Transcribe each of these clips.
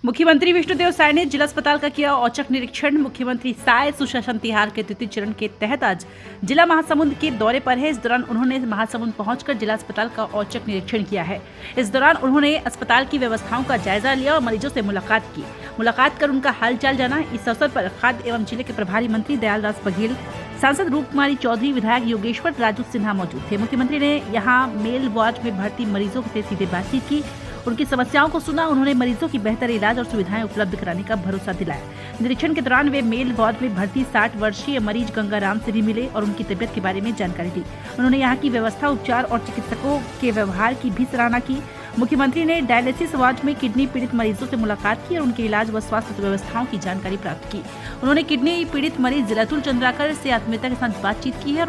मुख्यमंत्री विष्णुदेव साय ने जिला अस्पताल का किया औचक निरीक्षण। मुख्यमंत्री साय सुशासन तिहार के द्वितीय चरण के तहत आज जिला महासमुंद के दौरे पर है। इस दौरान उन्होंने महासमुंद पहुंचकर जिला अस्पताल का औचक निरीक्षण किया है। इस दौरान उन्होंने अस्पताल की व्यवस्थाओं का जायजा लिया और मरीजों से मुलाकात की। मुलाकात कर उनका हालचाल जाना। इस अवसर पर खाद्य एवं जिले के प्रभारी मंत्री दयालदास बघेल, सांसद रूपकुमारी चौधरी, विधायक योगेश्वर राजू सिन्हा मौजूद थे। मुख्यमंत्री ने यहाँ मेल वार्ड में भर्ती मरीजों से सीधे बातचीत की, उनकी समस्याओं को सुना। उन्होंने मरीजों की बेहतर इलाज और सुविधाएं उपलब्ध कराने का भरोसा दिलाया। निरीक्षण के दौरान वे मेल वार्ड में भर्ती 60 वर्षीय मरीज गंगाराम से भी मिले और उनकी तबियत के बारे में जानकारी दी। उन्होंने यहाँ की व्यवस्था, उपचार और चिकित्सकों के व्यवहार की भी सराहना की। मुख्यमंत्री ने डायलिसिस वार्ड में किडनी पीड़ित मरीजों से मुलाकात की और उनके इलाज व स्वास्थ्य व्यवस्थाओं की जानकारी प्राप्त की। उन्होंने किडनी पीड़ित मरीज जिलातुल चंद्राकर से आत्मीयता के साथ बातचीत की है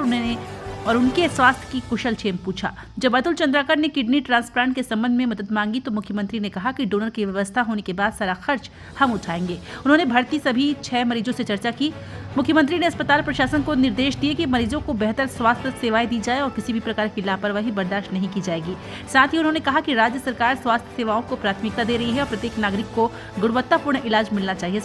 और उनके स्वास्थ्य की कुशलक्षेम पूछा। जब अतुल चंद्राकर ने किडनी ट्रांसप्लांट के संबंध में मदद मांगी तो मुख्यमंत्री ने कहा कि डोनर की व्यवस्था होने के बाद सारा खर्च हम उठाएंगे। उन्होंने भर्ती सभी 6 मरीजों से चर्चा की। मुख्यमंत्री ने अस्पताल प्रशासन को निर्देश दिए कि मरीजों को बेहतर स्वास्थ्य सेवाएं दी जाए और किसी भी प्रकार की लापरवाही बर्दाश्त नहीं की जाएगी। साथ ही उन्होंने कहा कि राज्य सरकार स्वास्थ्य सेवाओं को प्राथमिकता दे रही है और प्रत्येक नागरिक को गुणवत्तापूर्ण इलाज मिलना चाहिए।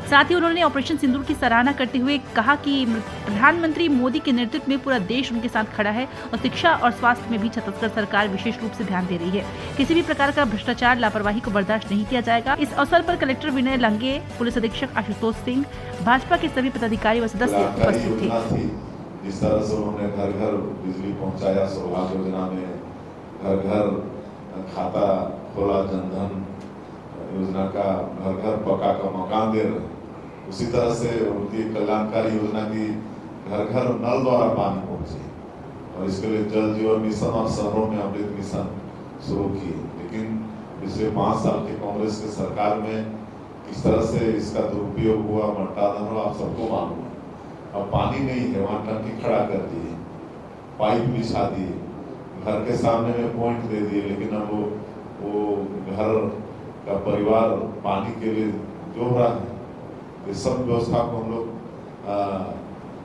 साथ ही उन्होंने ऑपरेशन सिंदूर की सराहना करते हुए कहा कि प्रधानमंत्री मोदी के नेतृत्व में पूरा देश उनके साथ खड़ा है और शिक्षा और स्वास्थ्य में भी छत्तीसगढ़ सरकार विशेष रूप से ध्यान दे रही है। किसी भी प्रकार का भ्रष्टाचार, लापरवाही को बर्दाश्त नहीं किया जाएगा। इस अवसर पर कलेक्टर विनय लंगे, पुलिस अधीक्षक आशुतोष सिंह, भाजपा के सभी पदाधिकारी व सदस्य उपस्थित थे। जिस तरह से उन्होंने घर घर बिजली पहुँचाया, सौभाग्य योजना में घर घर खाता खोला, जनधन योजना का घर घर पक्का का मकान दे रहे, उसी तरह से उनकी कल्याणकारी योजना की घर घर नल द्वारा पानी पहुंचे और इसके लिए जल जीवन मिशन और शहरों में अमृत मिशन शुरू किए। लेकिन पिछले 5 साल के कांग्रेस की सरकार में किस तरह से इसका दुरुपयोग हुआ, मट्टाधन हुआ, आप सबको मालूम है। अब पानी नहीं है, वहाँ टंकी खड़ा कर दिए, पाइप बिछा दिए, घर के सामने में पॉइंट दे दिए, लेकिन अब वो घर का परिवार पानी के लिए जो रहा है, ये सब व्यवस्था को हम लोग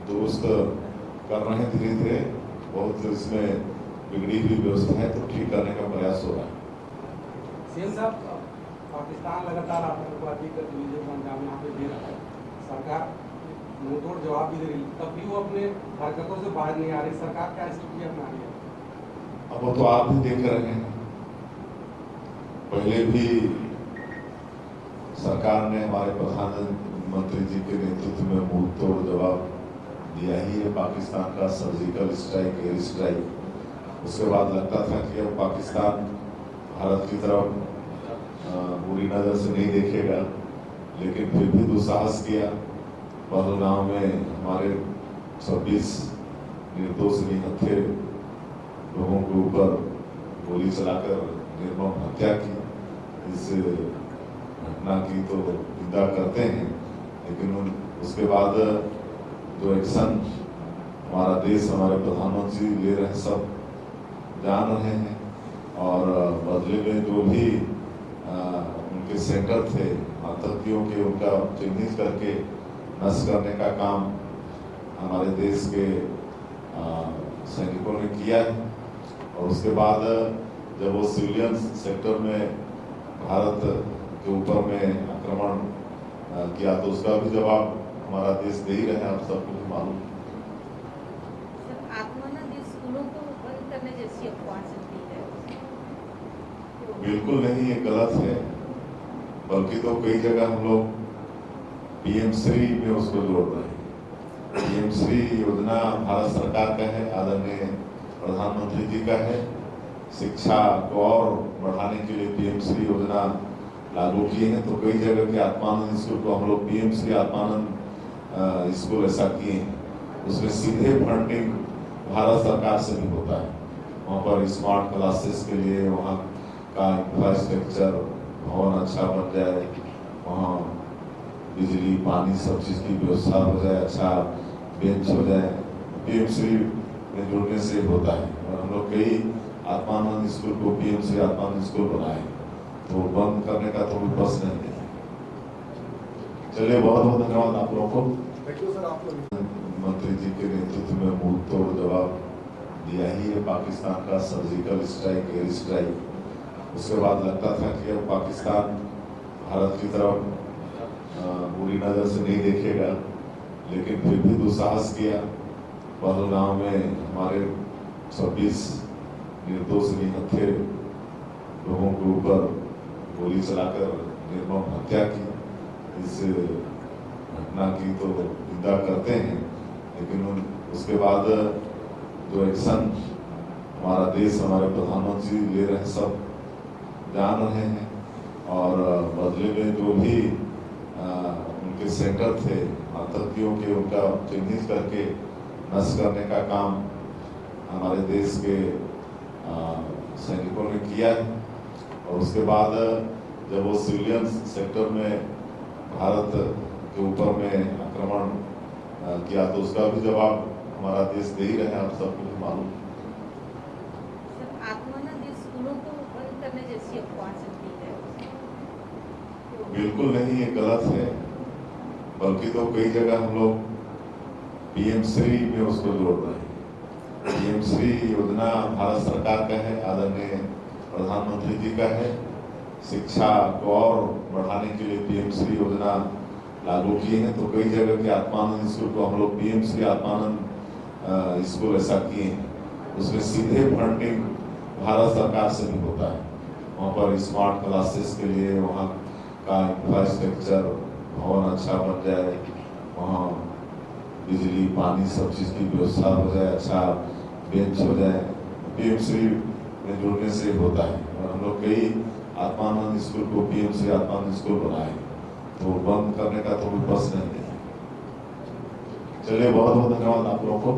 दुरुस्त कर रहे हैं धीरे धीरे। बहुत इसमें बिगड़ी हुई व्यवस्था है तो ठीक करने का प्रयास हो रहा है। सीएम साहब, पाकिस्तान लगातार आतंकवादी गतिविधियों का अंजाम यहाँ पे दे रहा है, सरकार मुंहतोड़ जवाब भी दे रही है, तब भी वो अपने हरकतों से बाहर नहीं आ रही। सरकार क्या स्थिति अपना रही है? अब वो तो आप भी देख रहे हैं। पहले भी सरकार ने हमारे प्रधानमंत्री जी के नेतृत्व में मुंह तोड़ जवाब दिया ही है। पाकिस्तान का सर्जिकल स्ट्राइक, एयर स्ट्राइक, उसके बाद लगता था कि अब पाकिस्तान भारत की तरफ बुरी नजर से नहीं देखेगा, लेकिन फिर भी दुस्साहस किया। पहलगाम में हमारे 26 निर्दोष निहत्थे लोगों के ऊपर गोली चलाकर निर्मम हत्या की। इस घटना की तो निंदा करते हैं, लेकिन उसके बाद जो एक्शन हमारा देश, हमारे प्रधानमंत्री ले रहे हैं, सब जान रहे हैं। और बदले में जो भी उनके सेंटर थे आतंकियों के, उनका चिन्हित करके नष्ट करने का काम हमारे देश के सैनिकों ने किया है। और उसके बाद जब वो सिविलियन सेक्टर में भारत के ऊपर में आक्रमण किया तो उसका भी जवाब हमारा देश दे ही रहे हैं, आप सबको भी मालूम है। स्कूलों को बंद करने जैसी अफवाह चलती है, बिल्कुल नहीं, ये गलत है। बल्कि तो कई जगह हम लोग PM-श्री में उसको जोड़ रहे हैं। PM-श्री योजना भारत सरकार का है, आदरणीय प्रधानमंत्री जी का है। शिक्षा को और बढ़ाने के लिए PM-श्री योजना लागू किए हैं। तो कई जगह के आत्मानंद स्कूल को हम लोग PM-श्री आत्मानंद स्कूल ऐसा किए हैं। उसमें सीधे फंडिंग भारत सरकार से भी होता है। वहाँ पर स्मार्ट क्लासेस के लिए वहाँ का इंफ्रास्ट्रक्चर, भवन अच्छा बन जाए, वहाँ बिजली, पानी, सब चीज़ की व्यवस्था हो जाए, अच्छा बेंच हो जाए। PM-श्री में जुड़ने से होता है। और हम लोग कई आत्मानंद स्कूल को PM-श्री आत्मानंद स्कूल बनाए, तो बंद करने का तो कोई प्रश्न नहीं है। चलिए, बहुत बहुत धन्यवाद आप लोगों को। मंत्री जी के नेतृत्व में मुंह तोड़ जवाब दिया ही है। पाकिस्तान का सर्जिकल स्ट्राइक, एयर स्ट्राइक, उसके बाद लगता था कि अब पाकिस्तान भारत की तरफ बुरी नज़र से नहीं देखेगा, लेकिन फिर भी दुस्साहस किया। पहलगाम में हमारे 26 निर्दोष निहत्थे लोगों के ऊपर गोली चलाकर निर्मम हत्या की। इस घटना की तो निंदा करते हैं, लेकिन उसके बाद जो एक्शन हमारा देश, हमारे प्रधानमंत्री ले रहे हैं, सब जान रहे हैं। और बदले में जो भी उनके सेंटर थे आतंकियों के, उनका चिन्हित करके नष्ट करने का काम हमारे देश के सैनिकों ने किया है। और उसके बाद जब वो सिविलियन सेक्टर में भारत के ऊपर में आक्रमण किया, तो उसका भी जवाब हमारा देश दे ही रहे हैं, आप सबको मालूम। आत्मानंद स्कूलों को बंद करने जैसी अफवाह चलती है। बिल्कुल नहीं, ये गलत है। बल्कि तो कई जगह हम लोग पीएम श्री में उसको जोड़ रहे हैं। पीएम श्री योजना भारत सरकार का है, आदरणीय प्रधानमंत्री जी का है। शिक्षा को और बढ़ाने के लिए पीएम श्री योजना लागू किए हैं। तो कई जगह के आत्मानंद स्कूल को हम लोग पीएम श्री आत्मानंद स्कूल ऐसा किए हैं। उसमें सीधे फंडिंग भारत सरकार से भी होता है। वहाँ पर स्मार्ट क्लासेस के लिए वहाँ का इंफ्रास्ट्रक्चर, भवन अच्छा बन जाए, वहाँ बिजली पानी सब चीज़ की व्यवस्था हो जाए, अच्छा बेंच हो जाए। पीएम श्री में जुड़ने से होता है। और हम लोग कई आत्मानंद स्कूल को पीएम श्री आत्मानंद स्कूल बनाए, तो बंद करने का तो कोई प्रश्न नहीं है। चलिए, बहुत बहुत धन्यवाद आप लोगों को।